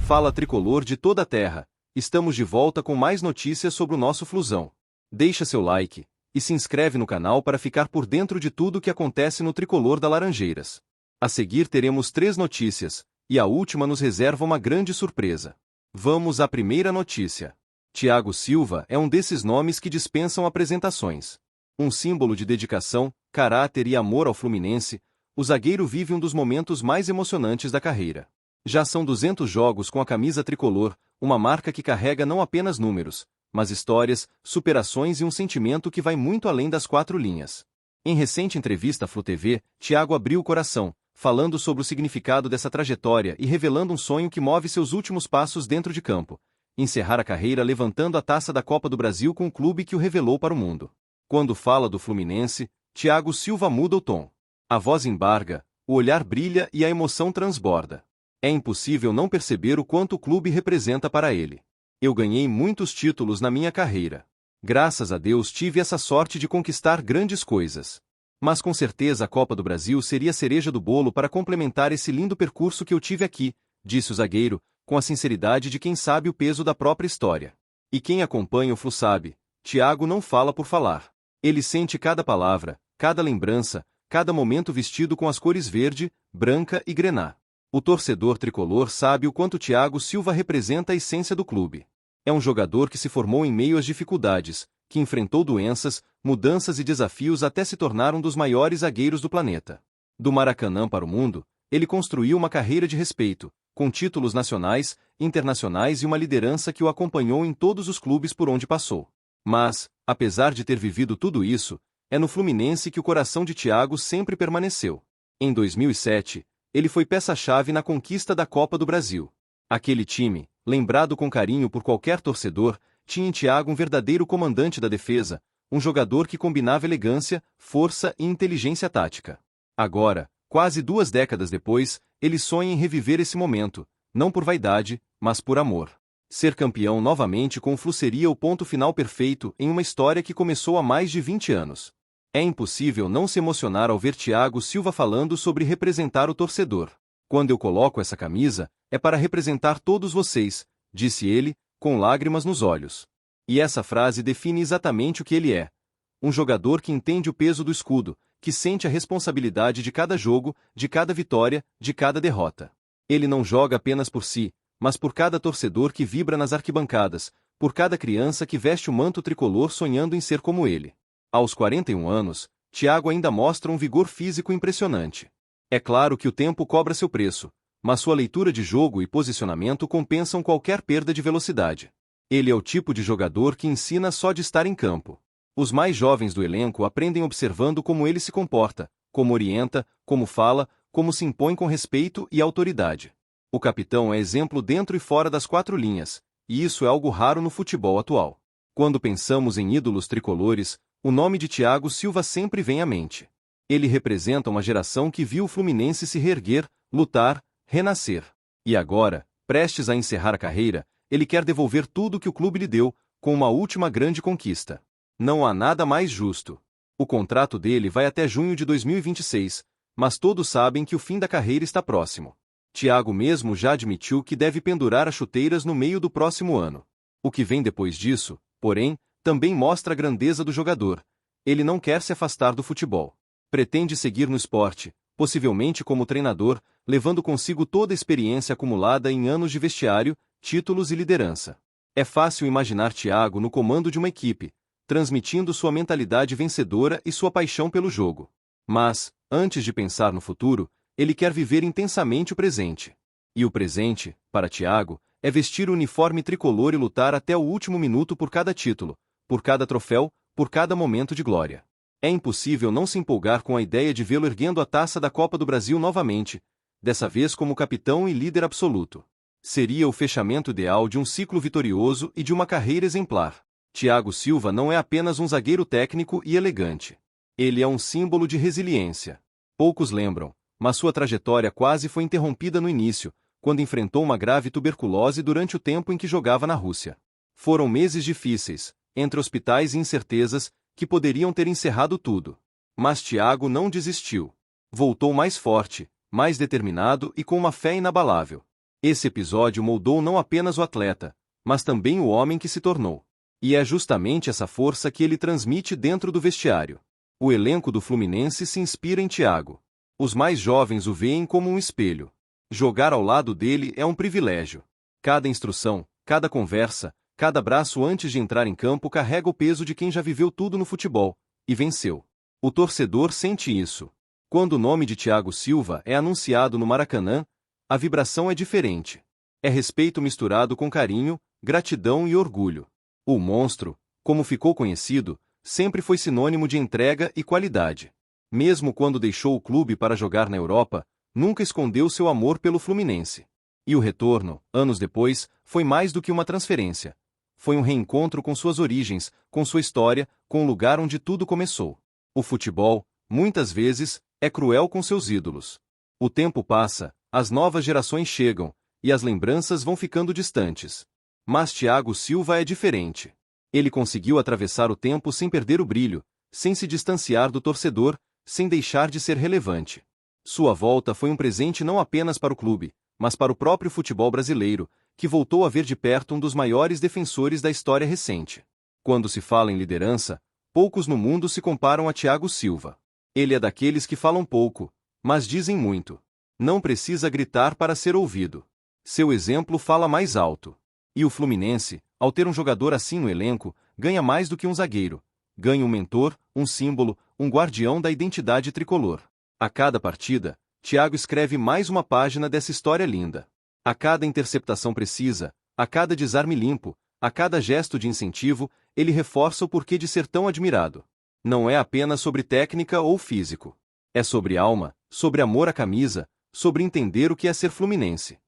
Fala tricolor de toda a terra, estamos de volta com mais notícias sobre o nosso Flusão. Deixa seu like e se inscreve no canal para ficar por dentro de tudo o que acontece no tricolor da Laranjeiras. A seguir teremos 3 notícias, e a última nos reserva uma grande surpresa. Vamos à primeira notícia. Thiago Silva é um desses nomes que dispensam apresentações. Um símbolo de dedicação, caráter e amor ao Fluminense, o zagueiro vive um dos momentos mais emocionantes da carreira. Já são 200 jogos com a camisa tricolor, uma marca que carrega não apenas números, mas histórias, superações e um sentimento que vai muito além das 4 linhas. Em recente entrevista à Flu TV, Thiago abriu o coração, falando sobre o significado dessa trajetória e revelando um sonho que move seus últimos passos dentro de campo: encerrar a carreira levantando a taça da Copa do Brasil com o clube que o revelou para o mundo. Quando fala do Fluminense, Thiago Silva muda o tom. A voz embarga, o olhar brilha e a emoção transborda. É impossível não perceber o quanto o clube representa para ele. Eu ganhei muitos títulos na minha carreira. Graças a Deus tive essa sorte de conquistar grandes coisas. Mas com certeza a Copa do Brasil seria a cereja do bolo para complementar esse lindo percurso que eu tive aqui, disse o zagueiro, com a sinceridade de quem sabe o peso da própria história. E quem acompanha o Flu sabe, Thiago não fala por falar. Ele sente cada palavra, cada lembrança, cada momento vestido com as cores verde, branca e grená. O torcedor tricolor sabe o quanto Thiago Silva representa a essência do clube. É um jogador que se formou em meio às dificuldades, que enfrentou doenças, mudanças e desafios até se tornar um dos maiores zagueiros do planeta. Do Maracanã para o mundo, ele construiu uma carreira de respeito, com títulos nacionais, internacionais e uma liderança que o acompanhou em todos os clubes por onde passou. Mas, apesar de ter vivido tudo isso, é no Fluminense que o coração de Thiago sempre permaneceu. Em 2007, ele foi peça-chave na conquista da Copa do Brasil. Aquele time, lembrado com carinho por qualquer torcedor, tinha em Thiago um verdadeiro comandante da defesa, um jogador que combinava elegância, força e inteligência tática. Agora, quase 2 décadas depois, ele sonha em reviver esse momento, não por vaidade, mas por amor. Ser campeão novamente com o Flu seria o ponto final perfeito em uma história que começou há mais de 20 anos. É impossível não se emocionar ao ver Thiago Silva falando sobre representar o torcedor. Quando eu coloco essa camisa, é para representar todos vocês, disse ele, com lágrimas nos olhos. E essa frase define exatamente o que ele é. Um jogador que entende o peso do escudo, que sente a responsabilidade de cada jogo, de cada vitória, de cada derrota. Ele não joga apenas por si, mas por cada torcedor que vibra nas arquibancadas, por cada criança que veste o manto tricolor sonhando em ser como ele. Aos 41 anos, Thiago ainda mostra um vigor físico impressionante. É claro que o tempo cobra seu preço, mas sua leitura de jogo e posicionamento compensam qualquer perda de velocidade. Ele é o tipo de jogador que ensina só de estar em campo. Os mais jovens do elenco aprendem observando como ele se comporta, como orienta, como fala, como se impõe com respeito e autoridade. O capitão é exemplo dentro e fora das 4 linhas, e isso é algo raro no futebol atual. Quando pensamos em ídolos tricolores, o nome de Thiago Silva sempre vem à mente. Ele representa uma geração que viu o Fluminense se reerguer, lutar, renascer. E agora, prestes a encerrar a carreira, ele quer devolver tudo que o clube lhe deu, com uma última grande conquista. Não há nada mais justo. O contrato dele vai até junho de 2026, mas todos sabem que o fim da carreira está próximo. Thiago mesmo já admitiu que deve pendurar as chuteiras no meio do próximo ano. O que vem depois disso, porém, também mostra a grandeza do jogador. Ele não quer se afastar do futebol. Pretende seguir no esporte, possivelmente como treinador, levando consigo toda a experiência acumulada em anos de vestiário, títulos e liderança. É fácil imaginar Thiago no comando de uma equipe, transmitindo sua mentalidade vencedora e sua paixão pelo jogo. Mas, antes de pensar no futuro, ele quer viver intensamente o presente. E o presente, para Thiago, é vestir o uniforme tricolor e lutar até o último minuto por cada título, por cada troféu, por cada momento de glória. É impossível não se empolgar com a ideia de vê-lo erguendo a taça da Copa do Brasil novamente, dessa vez como capitão e líder absoluto. Seria o fechamento ideal de um ciclo vitorioso e de uma carreira exemplar. Thiago Silva não é apenas um zagueiro técnico e elegante. Ele é um símbolo de resiliência. Poucos lembram, mas sua trajetória quase foi interrompida no início, quando enfrentou uma grave tuberculose durante o tempo em que jogava na Rússia. Foram meses difíceis, entre hospitais e incertezas, que poderiam ter encerrado tudo. Mas Thiago não desistiu. Voltou mais forte, mais determinado e com uma fé inabalável. Esse episódio moldou não apenas o atleta, mas também o homem que se tornou. E é justamente essa força que ele transmite dentro do vestiário. O elenco do Fluminense se inspira em Thiago. Os mais jovens o veem como um espelho. Jogar ao lado dele é um privilégio. Cada instrução, cada conversa, cada abraço antes de entrar em campo carrega o peso de quem já viveu tudo no futebol, e venceu. O torcedor sente isso. Quando o nome de Thiago Silva é anunciado no Maracanã, a vibração é diferente. É respeito misturado com carinho, gratidão e orgulho. O monstro, como ficou conhecido, sempre foi sinônimo de entrega e qualidade. Mesmo quando deixou o clube para jogar na Europa, nunca escondeu seu amor pelo Fluminense. E o retorno, anos depois, foi mais do que uma transferência. Foi um reencontro com suas origens, com sua história, com o lugar onde tudo começou. O futebol, muitas vezes, é cruel com seus ídolos. O tempo passa, as novas gerações chegam, e as lembranças vão ficando distantes. Mas Thiago Silva é diferente. Ele conseguiu atravessar o tempo sem perder o brilho, sem se distanciar do torcedor, sem deixar de ser relevante. Sua volta foi um presente não apenas para o clube, mas para o próprio futebol brasileiro, que voltou a ver de perto um dos maiores defensores da história recente. Quando se fala em liderança, poucos no mundo se comparam a Thiago Silva. Ele é daqueles que falam pouco, mas dizem muito. Não precisa gritar para ser ouvido. Seu exemplo fala mais alto. E o Fluminense, ao ter um jogador assim no elenco, ganha mais do que um zagueiro. Ganha um mentor, um símbolo, um guardião da identidade tricolor. A cada partida, Thiago escreve mais uma página dessa história linda. A cada interceptação precisa, a cada desarme limpo, a cada gesto de incentivo, ele reforça o porquê de ser tão admirado. Não é apenas sobre técnica ou físico. É sobre alma, sobre amor à camisa, sobre entender o que é ser fluminense.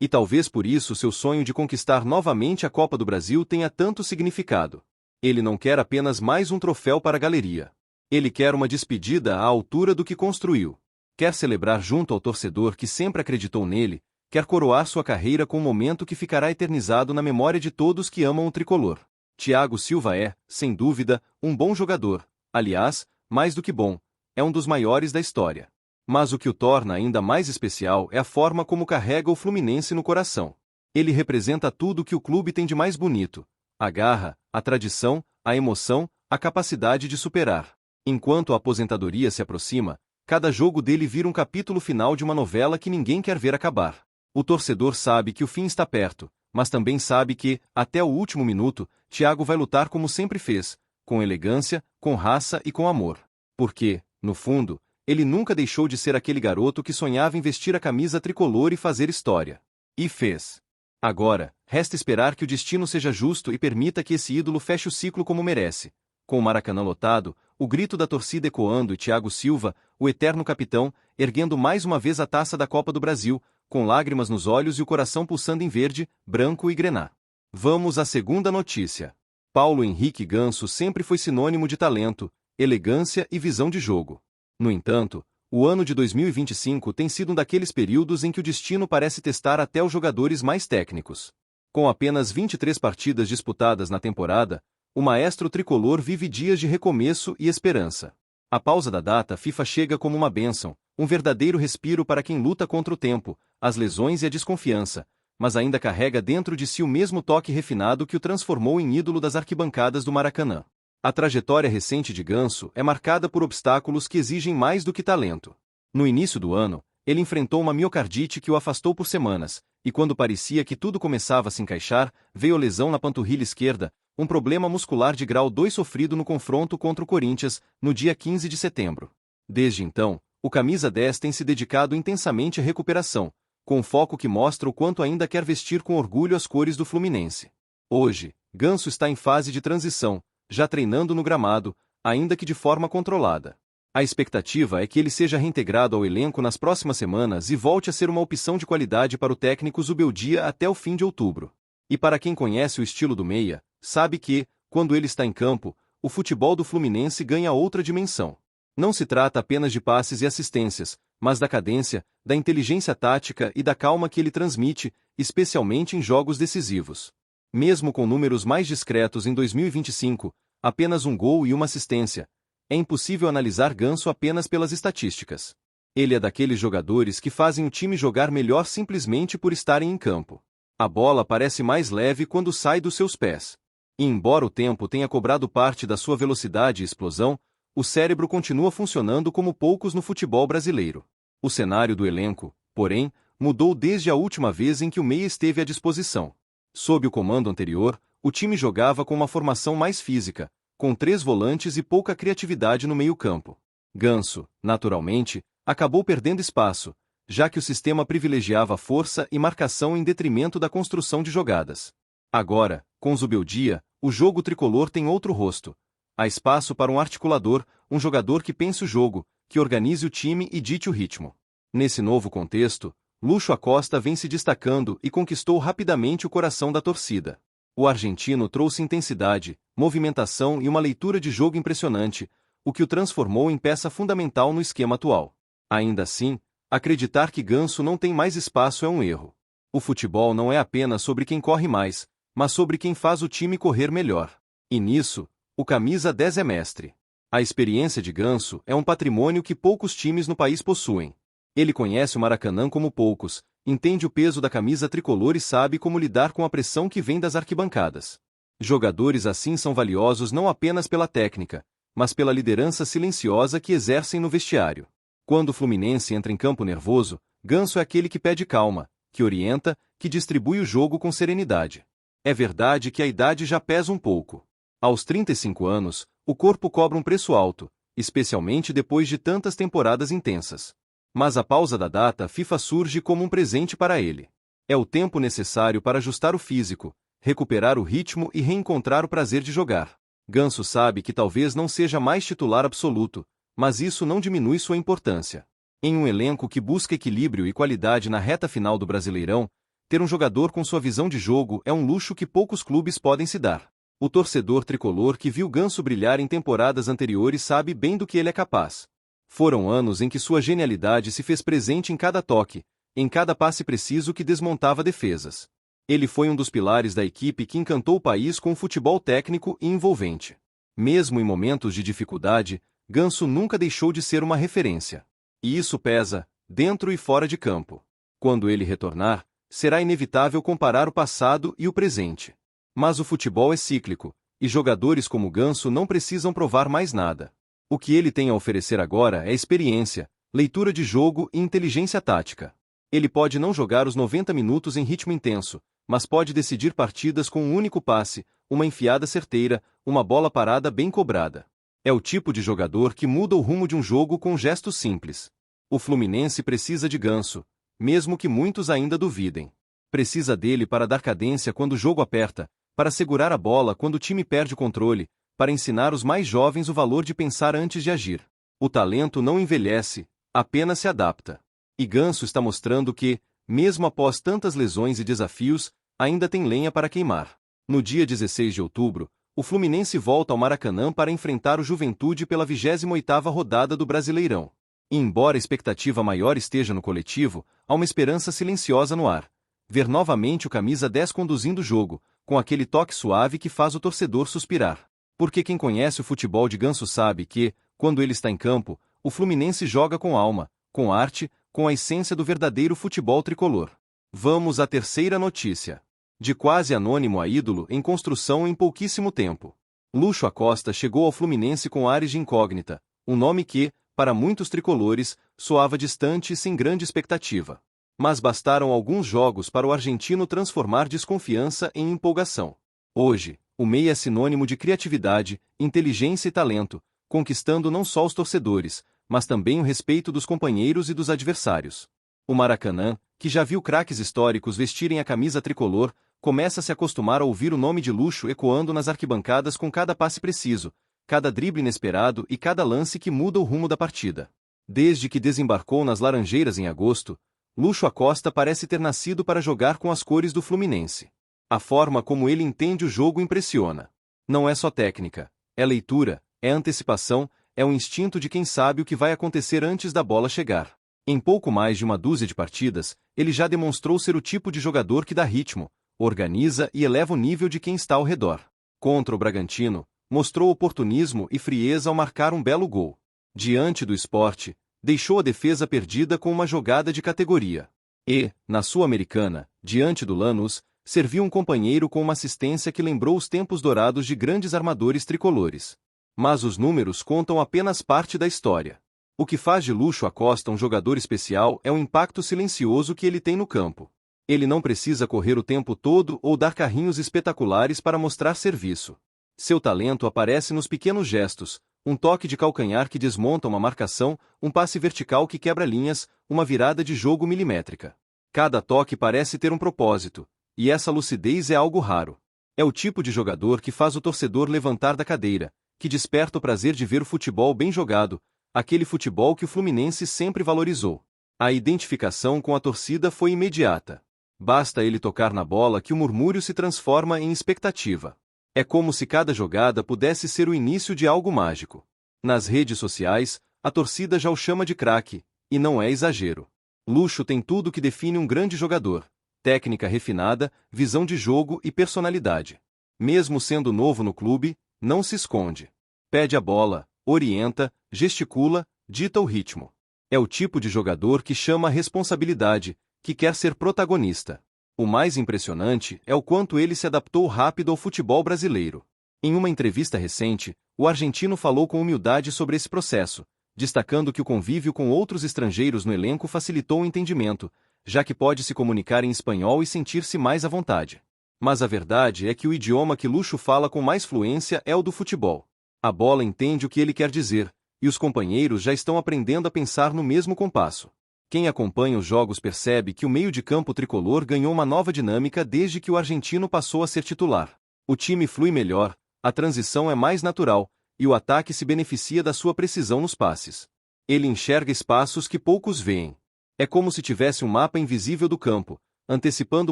E talvez por isso seu sonho de conquistar novamente a Copa do Brasil tenha tanto significado. Ele não quer apenas mais um troféu para a galeria. Ele quer uma despedida à altura do que construiu. Quer celebrar junto ao torcedor que sempre acreditou nele, quer coroar sua carreira com um momento que ficará eternizado na memória de todos que amam o tricolor. Thiago Silva é, sem dúvida, um bom jogador. Aliás, mais do que bom, é um dos maiores da história. Mas o que o torna ainda mais especial é a forma como carrega o Fluminense no coração. Ele representa tudo o que o clube tem de mais bonito: a garra, a tradição, a emoção, a capacidade de superar. Enquanto a aposentadoria se aproxima, cada jogo dele vira um capítulo final de uma novela que ninguém quer ver acabar. O torcedor sabe que o fim está perto, mas também sabe que, até o último minuto, Thiago vai lutar como sempre fez, com elegância, com raça e com amor. Porque, no fundo, ele nunca deixou de ser aquele garoto que sonhava em vestir a camisa tricolor e fazer história. E fez. Agora, resta esperar que o destino seja justo e permita que esse ídolo feche o ciclo como merece. Com o Maracanã lotado, o grito da torcida ecoando e Thiago Silva, o eterno capitão, erguendo mais uma vez a taça da Copa do Brasil, com lágrimas nos olhos e o coração pulsando em verde, branco e grená. Vamos à segunda notícia. Paulo Henrique Ganso sempre foi sinônimo de talento, elegância e visão de jogo. No entanto, o ano de 2025 tem sido um daqueles períodos em que o destino parece testar até os jogadores mais técnicos. Com apenas 23 partidas disputadas na temporada, o maestro tricolor vive dias de recomeço e esperança. A pausa da data FIFA chega como uma bênção, um verdadeiro respiro para quem luta contra o tempo, as lesões e a desconfiança, mas ainda carrega dentro de si o mesmo toque refinado que o transformou em ídolo das arquibancadas do Maracanã. A trajetória recente de Ganso é marcada por obstáculos que exigem mais do que talento. No início do ano, ele enfrentou uma miocardite que o afastou por semanas, e quando parecia que tudo começava a se encaixar, veio a lesão na panturrilha esquerda, um problema muscular de grau 2 sofrido no confronto contra o Corinthians, no dia 15 de setembro. Desde então, o camisa 10 tem se dedicado intensamente à recuperação, com um foco que mostra o quanto ainda quer vestir com orgulho as cores do Fluminense. Hoje, Ganso está em fase de transição, já treinando no gramado, ainda que de forma controlada. A expectativa é que ele seja reintegrado ao elenco nas próximas semanas e volte a ser uma opção de qualidade para o técnico Zubeldia até o fim de outubro. E para quem conhece o estilo do meia, sabe que, quando ele está em campo, o futebol do Fluminense ganha outra dimensão. Não se trata apenas de passes e assistências, mas da cadência, da inteligência tática e da calma que ele transmite, especialmente em jogos decisivos. Mesmo com números mais discretos em 2025, apenas um gol e uma assistência, é impossível analisar Ganso apenas pelas estatísticas. Ele é daqueles jogadores que fazem o time jogar melhor simplesmente por estarem em campo. A bola parece mais leve quando sai dos seus pés. E embora o tempo tenha cobrado parte da sua velocidade e explosão, o cérebro continua funcionando como poucos no futebol brasileiro. O cenário do elenco, porém, mudou desde a última vez em que o meia esteve à disposição. Sob o comando anterior, o time jogava com uma formação mais física, com 3 volantes e pouca criatividade no meio-campo. Ganso, naturalmente, acabou perdendo espaço, já que o sistema privilegiava força e marcação em detrimento da construção de jogadas. Agora, com Zubeldia, o jogo tricolor tem outro rosto. Há espaço para um articulador, um jogador que pense o jogo, que organize o time e dite o ritmo. Nesse novo contexto, Lúcio Acosta vem se destacando e conquistou rapidamente o coração da torcida. O argentino trouxe intensidade, movimentação e uma leitura de jogo impressionante, o que o transformou em peça fundamental no esquema atual. Ainda assim, acreditar que Ganso não tem mais espaço é um erro. O futebol não é apenas sobre quem corre mais, mas sobre quem faz o time correr melhor. E nisso, o camisa 10 é mestre. A experiência de Ganso é um patrimônio que poucos times no país possuem. Ele conhece o Maracanã como poucos, entende o peso da camisa tricolor e sabe como lidar com a pressão que vem das arquibancadas. Jogadores assim são valiosos não apenas pela técnica, mas pela liderança silenciosa que exercem no vestiário. Quando o Fluminense entra em campo nervoso, Ganso é aquele que pede calma, que orienta, que distribui o jogo com serenidade. É verdade que a idade já pesa um pouco. Aos 35 anos, o corpo cobra um preço alto, especialmente depois de tantas temporadas intensas. Mas a pausa da data FIFA surge como um presente para ele. É o tempo necessário para ajustar o físico, recuperar o ritmo e reencontrar o prazer de jogar. Ganso sabe que talvez não seja mais titular absoluto, mas isso não diminui sua importância. Em um elenco que busca equilíbrio e qualidade na reta final do Brasileirão, ter um jogador com sua visão de jogo é um luxo que poucos clubes podem se dar. O torcedor tricolor que viu Ganso brilhar em temporadas anteriores sabe bem do que ele é capaz. Foram anos em que sua genialidade se fez presente em cada toque, em cada passe preciso que desmontava defesas. Ele foi um dos pilares da equipe que encantou o país com um futebol técnico e envolvente. Mesmo em momentos de dificuldade, Ganso nunca deixou de ser uma referência. E isso pesa, dentro e fora de campo. Quando ele retornar, será inevitável comparar o passado e o presente. Mas o futebol é cíclico, e jogadores como Ganso não precisam provar mais nada. O que ele tem a oferecer agora é experiência, leitura de jogo e inteligência tática. Ele pode não jogar os 90 minutos em ritmo intenso, mas pode decidir partidas com um único passe, uma enfiada certeira, uma bola parada bem cobrada. É o tipo de jogador que muda o rumo de um jogo com gestos simples. O Fluminense precisa de Ganso, mesmo que muitos ainda duvidem. Precisa dele para dar cadência quando o jogo aperta, para segurar a bola quando o time perde o controle, para ensinar os mais jovens o valor de pensar antes de agir. O talento não envelhece, apenas se adapta. E Ganso está mostrando que, mesmo após tantas lesões e desafios, ainda tem lenha para queimar. No dia 16 de outubro, o Fluminense volta ao Maracanã para enfrentar o Juventude pela 28ª rodada do Brasileirão. E embora a expectativa maior esteja no coletivo, há uma esperança silenciosa no ar. Ver novamente o camisa 10 conduzindo o jogo, com aquele toque suave que faz o torcedor suspirar. Porque quem conhece o futebol de Ganso sabe que, quando ele está em campo, o Fluminense joga com alma, com arte, com a essência do verdadeiro futebol tricolor. Vamos à terceira notícia. De quase anônimo a ídolo em construção em pouquíssimo tempo. Lúcio Acosta chegou ao Fluminense com ares de incógnita, um nome que, para muitos tricolores, soava distante e sem grande expectativa. Mas bastaram alguns jogos para o argentino transformar desconfiança em empolgação. Hoje, o meia é sinônimo de criatividade, inteligência e talento, conquistando não só os torcedores, mas também o respeito dos companheiros e dos adversários. O Maracanã, que já viu craques históricos vestirem a camisa tricolor, começa a se acostumar a ouvir o nome de Lúcio ecoando nas arquibancadas com cada passe preciso, cada drible inesperado e cada lance que muda o rumo da partida. Desde que desembarcou nas Laranjeiras em agosto, Lúcio Acosta parece ter nascido para jogar com as cores do Fluminense. A forma como ele entende o jogo impressiona. Não é só técnica, é leitura, é antecipação, é o instinto de quem sabe o que vai acontecer antes da bola chegar. Em pouco mais de uma dúzia de partidas, ele já demonstrou ser o tipo de jogador que dá ritmo, organiza e eleva o nível de quem está ao redor. Contra o Bragantino, mostrou oportunismo e frieza ao marcar um belo gol. Diante do Sport, deixou a defesa perdida com uma jogada de categoria. E, na Sul-Americana, diante do Lanús, serviu um companheiro com uma assistência que lembrou os tempos dourados de grandes armadores tricolores. Mas os números contam apenas parte da história. O que faz de Lucho Acosta um jogador especial é o impacto silencioso que ele tem no campo. Ele não precisa correr o tempo todo ou dar carrinhos espetaculares para mostrar serviço. Seu talento aparece nos pequenos gestos, um toque de calcanhar que desmonta uma marcação, um passe vertical que quebra linhas, uma virada de jogo milimétrica. Cada toque parece ter um propósito, e essa lucidez é algo raro. É o tipo de jogador que faz o torcedor levantar da cadeira, que desperta o prazer de ver o futebol bem jogado, aquele futebol que o Fluminense sempre valorizou. A identificação com a torcida foi imediata. Basta ele tocar na bola que o murmúrio se transforma em expectativa. É como se cada jogada pudesse ser o início de algo mágico. Nas redes sociais, a torcida já o chama de craque, e não é exagero. Lucho tem tudo o que define um grande jogador: técnica refinada, visão de jogo e personalidade. Mesmo sendo novo no clube, não se esconde. Pede a bola, orienta, gesticula, dita o ritmo. É o tipo de jogador que chama a responsabilidade, que quer ser protagonista. O mais impressionante é o quanto ele se adaptou rápido ao futebol brasileiro. Em uma entrevista recente, o argentino falou com humildade sobre esse processo, destacando que o convívio com outros estrangeiros no elenco facilitou o entendimento, já que pode se comunicar em espanhol e sentir-se mais à vontade. Mas a verdade é que o idioma que Lucho fala com mais fluência é o do futebol. A bola entende o que ele quer dizer, e os companheiros já estão aprendendo a pensar no mesmo compasso. Quem acompanha os jogos percebe que o meio de campo tricolor ganhou uma nova dinâmica desde que o argentino passou a ser titular. O time flui melhor, a transição é mais natural, e o ataque se beneficia da sua precisão nos passes. Ele enxerga espaços que poucos veem. É como se tivesse um mapa invisível do campo, antecipando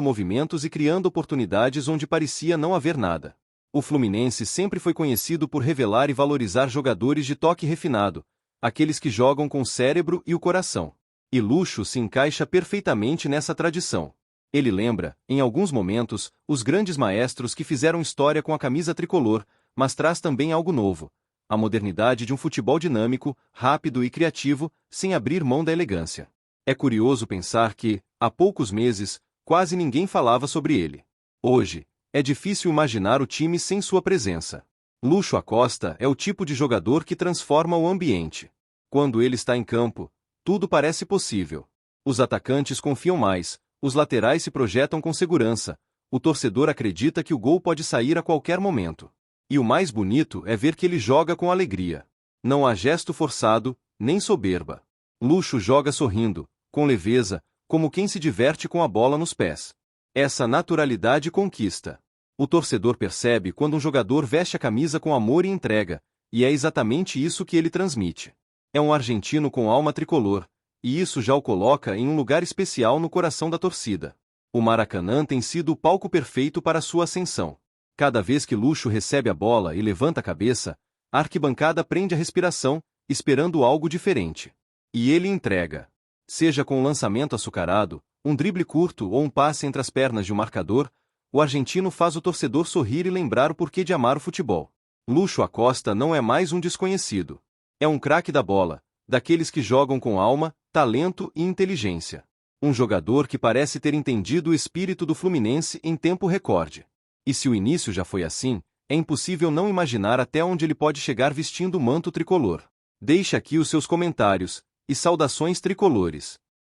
movimentos e criando oportunidades onde parecia não haver nada. O Fluminense sempre foi conhecido por revelar e valorizar jogadores de toque refinado, aqueles que jogam com o cérebro e o coração. E Lucho se encaixa perfeitamente nessa tradição. Ele lembra, em alguns momentos, os grandes maestros que fizeram história com a camisa tricolor, mas traz também algo novo: a modernidade de um futebol dinâmico, rápido e criativo, sem abrir mão da elegância. É curioso pensar que, há poucos meses, quase ninguém falava sobre ele. Hoje, é difícil imaginar o time sem sua presença. Lucho Acosta é o tipo de jogador que transforma o ambiente. Quando ele está em campo, tudo parece possível. Os atacantes confiam mais, os laterais se projetam com segurança, o torcedor acredita que o gol pode sair a qualquer momento. E o mais bonito é ver que ele joga com alegria. Não há gesto forçado, nem soberba. Lucho joga sorrindo, com leveza, como quem se diverte com a bola nos pés. Essa naturalidade conquista. O torcedor percebe quando um jogador veste a camisa com amor e entrega, e é exatamente isso que ele transmite. É um argentino com alma tricolor, e isso já o coloca em um lugar especial no coração da torcida. O Maracanã tem sido o palco perfeito para sua ascensão. Cada vez que Lucho recebe a bola e levanta a cabeça, a arquibancada prende a respiração, esperando algo diferente. E ele entrega. Seja com um lançamento açucarado, um drible curto ou um passe entre as pernas de um marcador, o argentino faz o torcedor sorrir e lembrar o porquê de amar o futebol. Lucho Acosta não é mais um desconhecido. É um craque da bola, daqueles que jogam com alma, talento e inteligência. Um jogador que parece ter entendido o espírito do Fluminense em tempo recorde. E se o início já foi assim, é impossível não imaginar até onde ele pode chegar vestindo o manto tricolor. Deixe aqui os seus comentários, e saudações tricolores.